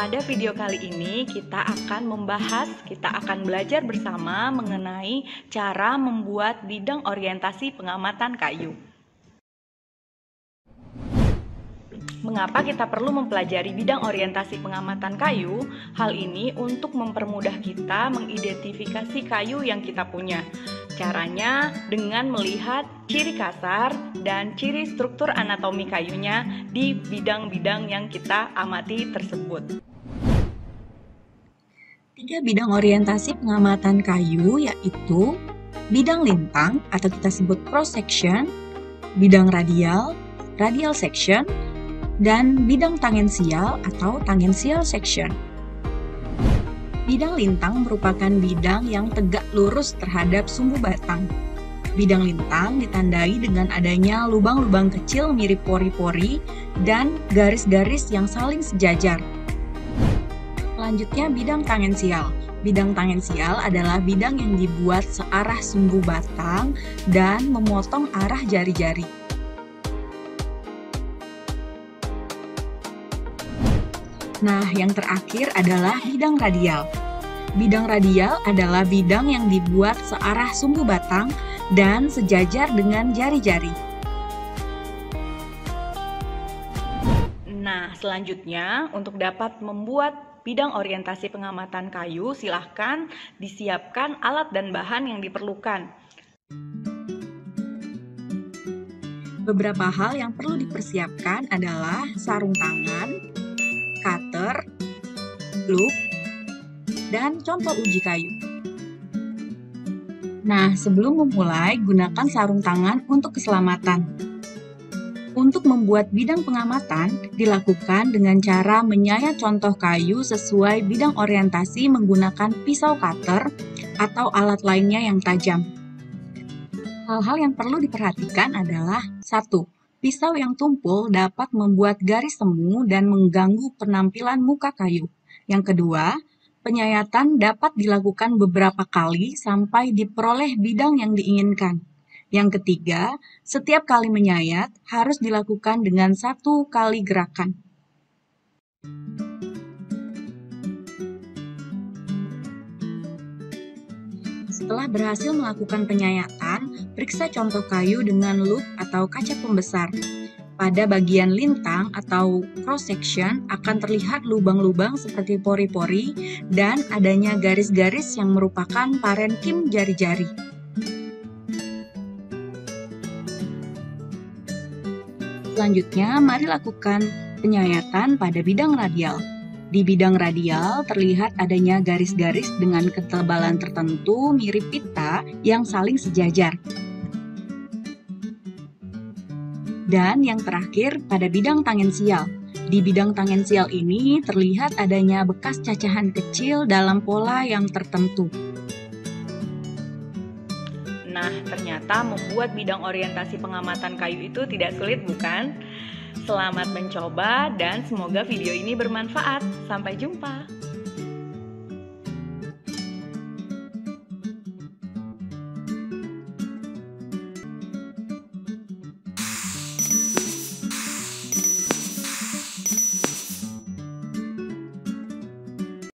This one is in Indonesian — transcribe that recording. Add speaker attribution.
Speaker 1: Pada video kali ini kita akan belajar bersama mengenai cara membuat bidang orientasi pengamatan kayu. Mengapa kita perlu mempelajari bidang orientasi pengamatan kayu? Hal ini untuk mempermudah kita mengidentifikasi kayu yang kita punya. Caranya dengan melihat ciri kasar dan ciri struktur anatomi kayunya di bidang-bidang yang kita amati tersebut.
Speaker 2: 3 bidang orientasi pengamatan kayu yaitu bidang lintang atau kita sebut cross section, bidang radial, radial section, dan bidang tangensial atau tangential section. Bidang lintang merupakan bidang yang tegak lurus terhadap sumbu batang. Bidang lintang ditandai dengan adanya lubang-lubang kecil mirip pori-pori dan garis-garis yang saling sejajar. Selanjutnya bidang tangensial. Bidang tangensial adalah bidang yang dibuat searah sumbu batang dan memotong arah jari-jari. Nah, yang terakhir adalah bidang radial. Bidang radial adalah bidang yang dibuat searah sumbu batang dan sejajar dengan jari-jari.
Speaker 1: Nah, selanjutnya untuk dapat membuat bidang orientasi pengamatan kayu, silahkan disiapkan alat dan bahan yang diperlukan.
Speaker 2: Beberapa hal yang perlu dipersiapkan adalah sarung tangan, cutter, loop, dan contoh uji kayu. Nah, sebelum memulai, gunakan sarung tangan untuk keselamatan. Untuk membuat bidang pengamatan, dilakukan dengan cara menyayat contoh kayu sesuai bidang orientasi menggunakan pisau cutter atau alat lainnya yang tajam. Hal-hal yang perlu diperhatikan adalah 1. Pisau yang tumpul dapat membuat garis semu dan mengganggu penampilan muka kayu. Yang kedua, penyayatan dapat dilakukan beberapa kali sampai diperoleh bidang yang diinginkan. Yang ketiga, setiap kali menyayat harus dilakukan dengan 1 kali gerakan. Setelah berhasil melakukan penyayatan, periksa contoh kayu dengan loop atau kaca pembesar. Pada bagian lintang atau cross section akan terlihat lubang-lubang seperti pori-pori dan adanya garis-garis yang merupakan parenkim jari-jari. Selanjutnya, mari lakukan penyayatan pada bidang radial. Di bidang radial terlihat adanya garis-garis dengan ketebalan tertentu mirip pita yang saling sejajar. Dan yang terakhir, pada bidang tangensial. Di bidang tangensial ini terlihat adanya bekas cacahan kecil dalam pola yang tertentu.
Speaker 1: Nah, ternyata membuat bidang orientasi pengamatan kayu itu tidak sulit, bukan? Selamat mencoba dan semoga video ini bermanfaat. Sampai jumpa.